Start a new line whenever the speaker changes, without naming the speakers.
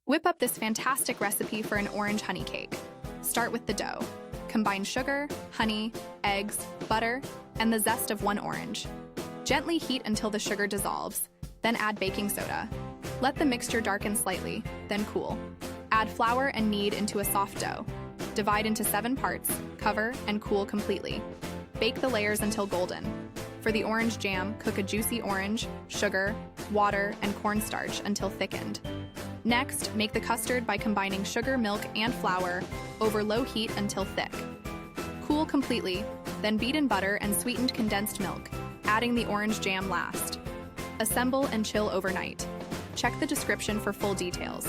Whip up this fantastic recipe for an orange honey cake. Start with the dough. Combine sugar, honey, eggs, butter, and the zest of 1 orange. Gently heat until the sugar dissolves, then add baking soda. Let the mixture darken slightly, then cool. Add flour and knead into a soft dough. Divide into 7 parts, cover, and cool completely. Bake the layers until golden. For the orange jam, cook a juicy orange, sugar, water, and cornstarch until thickened. Next, make the custard by combining sugar, milk, and flour over low heat until thick. Cool completely, then beat in butter and sweetened condensed milk, adding the orange jam last. Assemble and chill overnight. Check the description for full details.